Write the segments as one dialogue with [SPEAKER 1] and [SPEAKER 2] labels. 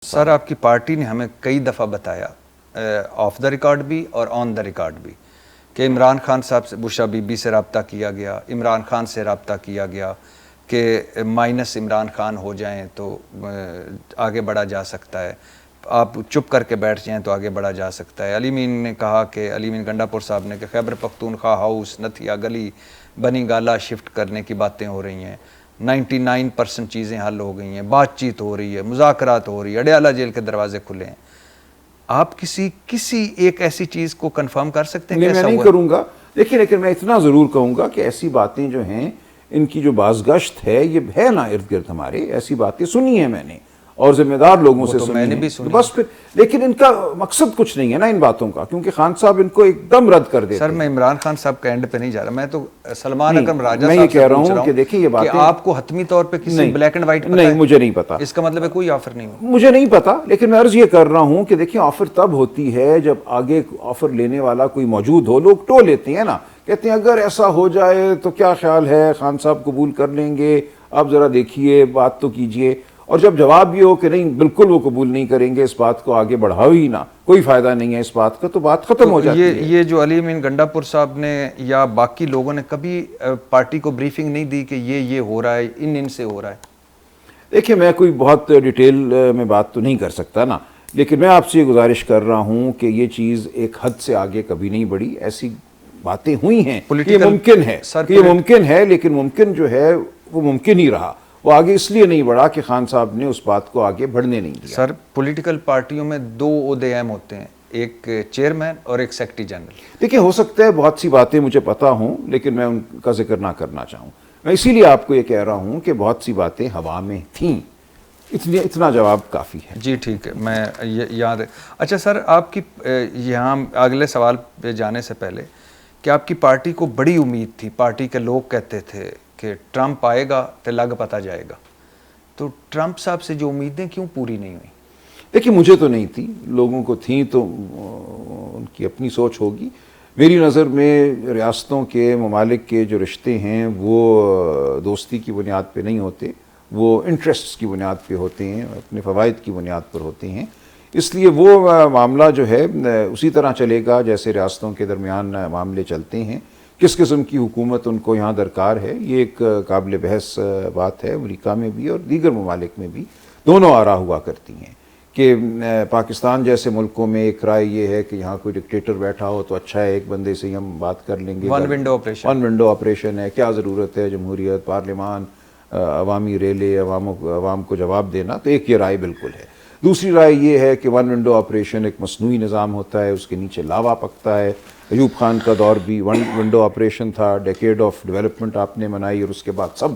[SPEAKER 1] سر آپ کی پارٹی نے ہمیں کئی دفعہ بتایا آف دا ریکارڈ بھی اور آن دا ریکارڈ بھی کہ عمران خان صاحب سے بشرا بی بی سے رابطہ کیا گیا، عمران خان سے رابطہ کیا گیا کہ مائنس عمران خان ہو جائیں تو آگے بڑھا جا سکتا ہے، آپ چپ کر کے بیٹھ جائیں تو آگے بڑھا جا سکتا ہے۔ علی مین نے کہا کہ علی مین گنڈا پور صاحب نے کہ خیبر پختونخوا ہاؤس نتھیا گلی بنی گالا شفٹ کرنے کی باتیں ہو رہی ہیں، 99% چیزیں حل ہو گئی ہیں، بات چیت ہو رہی ہے، مذاکرات ہو رہی ہے، اڈیالہ جیل کے دروازے کھلے ہیں۔ آپ کسی ایک ایسی چیز کو کنفرم کر سکتے ہیں کہ ایسا ہوا؟
[SPEAKER 2] میں نہیں کروں گا، لیکن میں اتنا ضرور کہوں گا کہ ایسی باتیں جو ہیں ان کی جو بازگشت ہے یہ ہے نا ارد گرد ہمارے، ایسی باتیں سنی ہیں میں نے اور ذمہ دار لوگوں سے سنی ہیں، بس پھر لیکن ان کا مقصد کچھ نہیں ہے نا ان باتوں کا، کیونکہ خان صاحب ان کو ایک دم رد کر دیتے ہیں۔
[SPEAKER 1] سر میں عمران خان صاحب کا اینڈ پہ نہیں جا رہا، میں تو سلمان اکرم راجہ
[SPEAKER 2] میں یہ
[SPEAKER 1] صاحب
[SPEAKER 2] کہہ
[SPEAKER 1] سے
[SPEAKER 2] رہا
[SPEAKER 1] پوچھ
[SPEAKER 2] ہوں کہ دیکھیں یہ باتیں
[SPEAKER 1] کہ آپ کو حتمی طور پہ کسی بلیک اینڈ وائٹ پتہ ہے؟
[SPEAKER 2] نہیں، مجھے نہیں پتا،
[SPEAKER 1] اس کا مطلب ہے کوئی آفر نہیں ہو؟
[SPEAKER 2] مجھے نہیں پتا، لیکن میں عرض یہ کر رہا ہوں کہ دیکھیں آفر تب ہوتی ہے جب آگے آفر لینے والا کوئی موجود ہو، لوگ ٹو لیتے ہیں نا، کہتے ہیں اگر ایسا ہو جائے تو کیا خیال ہے، خان صاحب قبول کر لیں گے، آپ ذرا دیکھیے بات تو کیجئے، اور جب جواب یہ ہو کہ نہیں بالکل وہ قبول نہیں کریں گے، اس بات کو آگے بڑھاؤ ہی نہ، کوئی فائدہ نہیں ہے اس بات کا، تو بات ختم ہو جاتی ہے۔
[SPEAKER 1] یہ جو علی مین گنڈا پور صاحب نے یا باقی لوگوں نے کبھی پارٹی کو بریفنگ نہیں دی کہ یہ ہو رہا ہے، ان سے ہو رہا ہے؟
[SPEAKER 2] دیکھیں میں کوئی بہت ڈیٹیل میں بات تو نہیں کر سکتا نا، لیکن میں آپ سے یہ گزارش کر رہا ہوں کہ یہ چیز ایک حد سے آگے کبھی نہیں بڑھی، ایسی باتیں ہوئی ہیں، یہ ممکن ہے کہ یہ ممکن ہے، لیکن ممکن جو ہے وہ ممکن ہی رہا، وہ آگے اس لیے نہیں بڑھا کہ خان صاحب نے اس بات کو آگے بڑھنے نہیں دیا۔
[SPEAKER 1] سر پولیٹیکل پارٹیوں میں دو عہدے اہم ہوتے ہیں، ایک چیئرمین اور ایک سیکرٹری جنرل۔
[SPEAKER 2] دیکھیں ہو سکتا ہے بہت سی باتیں مجھے پتا ہوں لیکن میں ان کا ذکر نہ کرنا چاہوں، میں اسی لیے آپ کو یہ کہہ رہا ہوں کہ بہت سی باتیں ہوا میں تھیں، اتنا جواب کافی ہے۔
[SPEAKER 1] جی ٹھیک ہے، میں یاد ہے۔ اچھا سر آپ کی یہاں اگلے سوال پہ جانے سے پہلے کہ آپ کی پارٹی کو بڑی امید تھی، پارٹی کے لوگ کہتے تھے کہ ٹرمپ آئے گا تو لگ پتہ جائے گا، تو ٹرمپ صاحب سے جو امیدیں کیوں پوری نہیں ہوئیں؟
[SPEAKER 2] دیکھیں مجھے تو نہیں تھی، لوگوں کو تھیں تو ان کی اپنی سوچ ہوگی، میری نظر میں ریاستوں کے ممالک کے جو رشتے ہیں وہ دوستی کی بنیاد پہ نہیں ہوتے، وہ انٹرسٹس کی بنیاد پہ ہوتے ہیں، اپنے فوائد کی بنیاد پر ہوتے ہیں، اس لیے وہ معاملہ جو ہے اسی طرح چلے گا جیسے ریاستوں کے درمیان معاملے چلتے ہیں۔ کس قسم کی حکومت ان کو یہاں درکار ہے یہ ایک قابل بحث بات ہے، امریکہ میں بھی اور دیگر ممالک میں بھی دونوں آرا ہوا کرتی ہیں کہ پاکستان جیسے ملکوں میں ایک رائے یہ ہے کہ یہاں کوئی ڈکٹیٹر بیٹھا ہو تو اچھا ہے، ایک بندے سے ہی ہم بات کر لیں گے،
[SPEAKER 1] ون ونڈو
[SPEAKER 2] آپریشن ہے، کیا ضرورت ہے جمہوریت، پارلیمان، عوامی ریلے، عوام کو جواب دینا، تو ایک یہ رائے بالکل ہے۔ دوسری رائے یہ ہے کہ ون ونڈو آپریشن ایک مصنوعی نظام ہوتا ہے، اس کے نیچے لاوا پکتا ہے، ایوب خان کا دور بھی ون ونڈو آپریشن تھا، ڈیکیڈ آف ڈیولپمنٹ آپ نے منائی اور اس کے بعد سب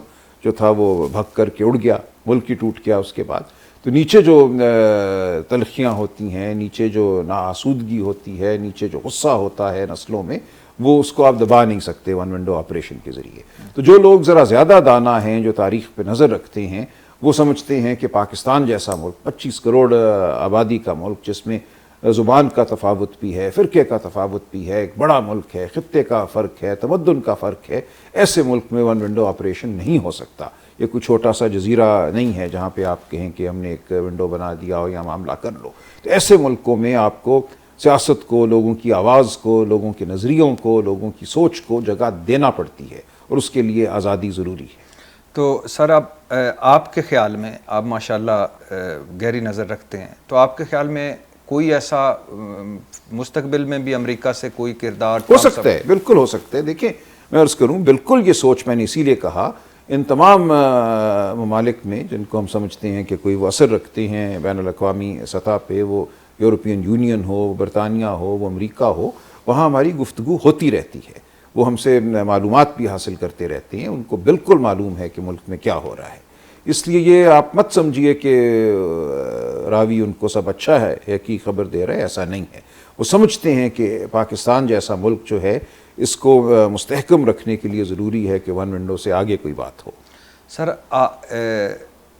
[SPEAKER 2] جو تھا وہ بھگ کر کے اڑ گیا، ملک ہی ٹوٹ گیا اس کے بعد۔ تو نیچے جو تلخیاں ہوتی ہیں، نیچے جو ناآسودگی ہوتی ہے، نیچے جو غصہ ہوتا ہے نسلوں میں، وہ اس کو آپ دبا نہیں سکتے ون ونڈو آپریشن کے ذریعے۔ تو جو لوگ ذرا زیادہ دانا ہیں، جو تاریخ پہ نظر رکھتے ہیں، وہ سمجھتے ہیں کہ پاکستان جیسا ملک 25 کروڑ آبادی کا ملک، جس میں زبان کا تفاوت بھی ہے، فرقے کا تفاوت بھی ہے، ایک بڑا ملک ہے، خطے کا فرق ہے، تمدن کا فرق ہے، ایسے ملک میں ون ونڈو آپریشن نہیں ہو سکتا۔ یہ کوئی چھوٹا سا جزیرہ نہیں ہے جہاں پہ آپ کہیں کہ ہم نے ایک ونڈو بنا دیا ہو یا معاملہ کر لو۔ تو ایسے ملکوں میں آپ کو سیاست کو، لوگوں کی آواز کو، لوگوں کے نظریوں کو، لوگوں کی سوچ کو جگہ دینا پڑتی ہے، اور اس کے لیے آزادی ضروری ہے۔
[SPEAKER 1] تو سر آپ کے خیال میں، آپ ماشاءاللہ گہری نظر رکھتے ہیں، تو آپ کے خیال میں کوئی ایسا مستقبل میں بھی امریکہ سے کوئی کردار
[SPEAKER 2] ہو سکتا ہے؟ بالکل ہو سکتا ہے۔ دیکھیں میں عرض کروں، بالکل یہ سوچ میں نے اسی لیے کہا، ان تمام ممالک میں جن کو ہم سمجھتے ہیں کہ کوئی وہ اثر رکھتے ہیں بین الاقوامی سطح پہ، وہ یورپین یونین ہو، برطانیہ ہو، وہ امریکہ ہو، وہاں ہماری گفتگو ہوتی رہتی ہے، وہ ہم سے معلومات بھی حاصل کرتے رہتے ہیں، ان کو بالکل معلوم ہے کہ ملک میں کیا ہو رہا ہے۔ اس لیے یہ آپ مت سمجھیے کہ راوی ان کو سب اچھا ہے کی خبر دے رہے، ایسا نہیں ہے۔ وہ سمجھتے ہیں کہ پاکستان جیسا ملک جو ہے اس کو مستحکم رکھنے کے لیے ضروری ہے کہ ون ونڈو سے آگے کوئی بات ہو۔
[SPEAKER 1] سر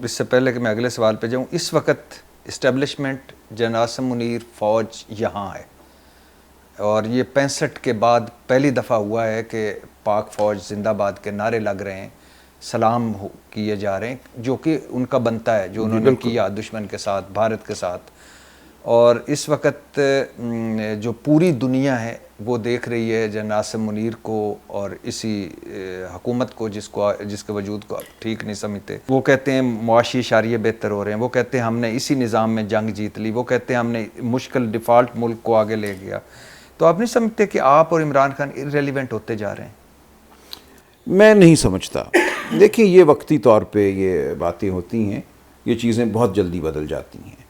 [SPEAKER 1] اس سے پہلے کہ میں اگلے سوال پہ جاؤں، اس وقت اسٹیبلشمنٹ جنرل عاصم منیر فوج یہاں ہے، اور یہ 65 کے بعد پہلی دفعہ ہوا ہے کہ پاک فوج زندہ باد کے نعرے لگ رہے ہیں، سلام کیے جا رہے ہیں، جو کہ ان کا بنتا ہے، جو انہوں نے کیا دشمن کے ساتھ، بھارت کے ساتھ. اور اس وقت جو پوری دنیا ہے وہ دیکھ رہی ہے جنرل عاصم منیر کو اور اسی حکومت کو جس کے وجود کو ٹھیک نہیں سمجھتے. وہ کہتے ہیں معاشی اشاریے بہتر ہو رہے ہیں، وہ کہتے ہیں ہم نے اسی نظام میں جنگ جیت لی، وہ کہتے ہیں ہم نے مشکل ڈیفالٹ ملک کو آگے لے گیا. تو آپ نہیں سمجھتے کہ آپ اور عمران خان irrelevant ہوتے جا رہے ہیں؟
[SPEAKER 2] میں نہیں سمجھتا. دیکھیں یہ وقتی طور پہ یہ باتیں ہوتی ہیں، یہ چیزیں بہت جلدی بدل جاتی ہیں.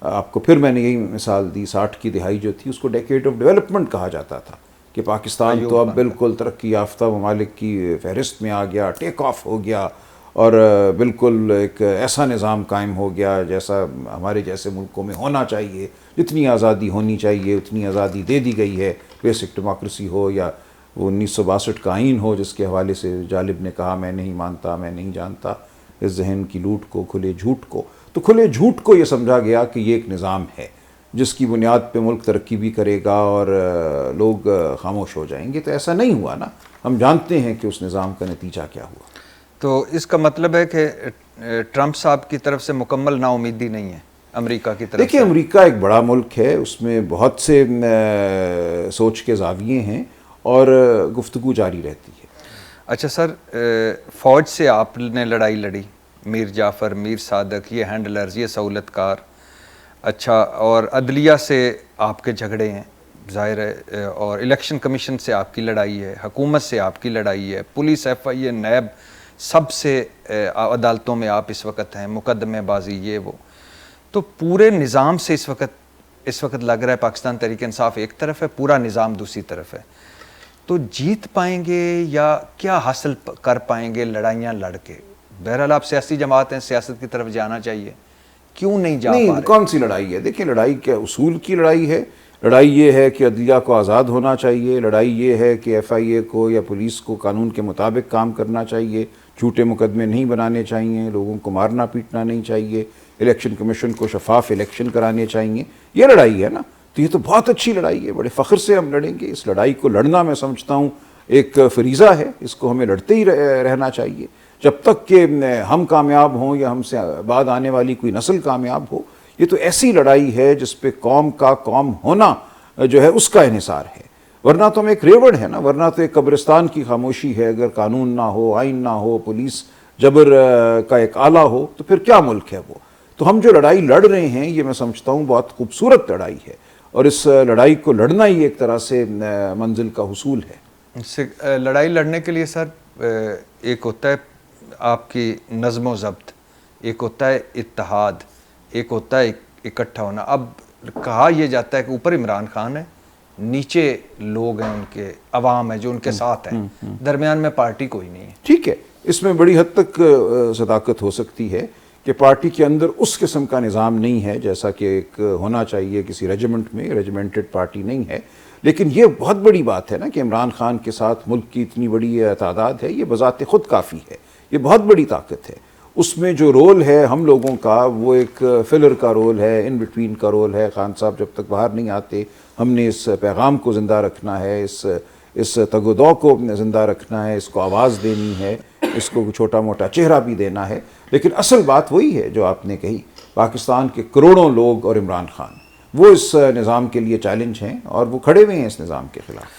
[SPEAKER 2] آپ کو پھر میں نے یہی مثال دی، 60 کی دہائی جو تھی اس کو ڈیکیڈ آف ڈیولپمنٹ کہا جاتا تھا کہ پاکستان تو اب بالکل ترقی یافتہ ممالک کی فہرست میں آ گیا، ٹیک آف ہو گیا اور بالکل ایک ایسا نظام قائم ہو گیا جیسا ہمارے جیسے ملکوں میں ہونا چاہیے. جتنی آزادی ہونی چاہیے اتنی آزادی دے دی گئی ہے، بیسک ڈیموکریسی ہو یا وہ 1962 کا آئین ہو جس کے حوالے سے جالب نے کہا میں نہیں مانتا، میں نہیں جانتا اس ذہن کی لوٹ کو، کھلے جھوٹ کو. تو کھلے جھوٹ کو یہ سمجھا گیا کہ یہ ایک نظام ہے جس کی بنیاد پہ ملک ترقی بھی کرے گا اور لوگ خاموش ہو جائیں گے. تو ایسا نہیں ہوا نا. ہم جانتے ہیں کہ اس نظام کا نتیجہ کیا ہوا.
[SPEAKER 1] تو اس کا مطلب ہے کہ ٹرمپ صاحب کی طرف سے مکمل نا امیدی نہیں ہے امریکہ کی طرف سے؟
[SPEAKER 2] دیکھیں امریکہ ایک بڑا ملک ہے، اس میں بہت سے سوچ کے زاویے ہیں اور گفتگو جاری رہتی ہے.
[SPEAKER 1] اچھا سر، فوج سے آپ نے لڑائی لڑی، میر جعفر، میر صادق، یہ ہینڈلرز، یہ سہولت کار. اچھا، اور عدلیہ سے آپ کے جھگڑے ہیں ظاہر ہے، اور الیکشن کمیشن سے آپ کی لڑائی ہے، حکومت سے آپ کی لڑائی ہے، پولیس، ایف آئی اے، نیب، سب سے عدالتوں میں آپ اس وقت ہیں، مقدمے بازی یہ وہ. تو پورے نظام سے اس وقت لگ رہا ہے پاکستان تحریک انصاف ایک طرف ہے، پورا نظام دوسری طرف ہے. تو جیت پائیں گے یا کیا حاصل کر پائیں گے لڑائیاں لڑ کے؟ بہرحال آپ سیاسی جماعت ہیں، سیاست کی طرف جانا چاہیے، کیوں نہیں جا پا رہے؟
[SPEAKER 2] کون سی لڑائی ہے؟ دیکھیں لڑائی کیا اصول کی لڑائی ہے. لڑائی یہ ہے کہ عدلیہ کو آزاد ہونا چاہیے. لڑائی یہ ہے کہ ایف آئی اے کو یا پولیس کو قانون کے مطابق کام کرنا چاہیے، جھوٹے مقدمے نہیں بنانے چاہیے، لوگوں کو مارنا پیٹنا نہیں چاہیے، الیکشن کمیشن کو شفاف الیکشن کرانے چاہیے. یہ لڑائی ہے نا. تو یہ تو بہت اچھی لڑائی ہے، بڑے فخر سے ہم لڑیں گے. اس لڑائی کو لڑنا میں سمجھتا ہوں ایک فریضہ ہے، اس کو ہمیں لڑتے ہی رہنا چاہیے جب تک کہ ہم کامیاب ہوں یا ہم سے بعد آنے والی کوئی نسل کامیاب ہو. یہ تو ایسی لڑائی ہے جس پہ قوم کا قوم ہونا جو ہے اس کا انحصار ہے. ورنہ تو ہم ایک ریوڑ ہے نا، ورنہ تو ایک قبرستان کی خاموشی ہے. اگر قانون نہ ہو، آئین نہ ہو، پولیس جبر کا ایک آلہ ہو تو پھر کیا ملک ہے وہ؟ تو ہم جو لڑائی لڑ رہے ہیں یہ میں سمجھتا ہوں بہت خوبصورت لڑائی ہے، اور اس لڑائی کو لڑنا ہی ایک طرح سے منزل کا حصول ہے.
[SPEAKER 1] لڑائی لڑنے کے لیے سر ایک ہوتا ہے آپ کی نظم و ضبط، ایک ہوتا ہے اتحاد، ایک ہوتا ہے اکٹھا ہونا. اب کہا یہ جاتا ہے کہ اوپر عمران خان ہے، نیچے لوگ ہیں، ان کے عوام ہے جو ان کے ساتھ ہیں، درمیان میں پارٹی کوئی نہیں ہے.
[SPEAKER 2] ٹھیک ہے، اس میں بڑی حد تک صداقت ہو سکتی ہے کہ پارٹی کے اندر اس قسم کا نظام نہیں ہے جیسا کہ ایک ہونا چاہیے کسی ریجیمنٹ میں. ریجیمنٹڈ پارٹی نہیں ہے. لیکن یہ بہت بڑی بات ہے نا کہ عمران خان کے ساتھ ملک کی اتنی بڑی تعداد ہے. یہ بذات خود کافی ہے، یہ بہت بڑی طاقت ہے. اس میں جو رول ہے ہم لوگوں کا وہ ایک فلر کا رول ہے، ان بٹوین کا رول ہے. خان صاحب جب تک باہر نہیں آتے ہم نے اس پیغام کو زندہ رکھنا ہے، اس تگ و دو کو زندہ رکھنا ہے، اس کو آواز دینی ہے، اس کو چھوٹا موٹا چہرہ بھی دینا ہے. لیکن اصل بات وہی ہے جو آپ نے کہی، پاکستان کے کروڑوں لوگ اور عمران خان وہ اس نظام کے لیے چیلنج ہیں اور وہ کھڑے ہوئے ہیں اس نظام کے خلاف.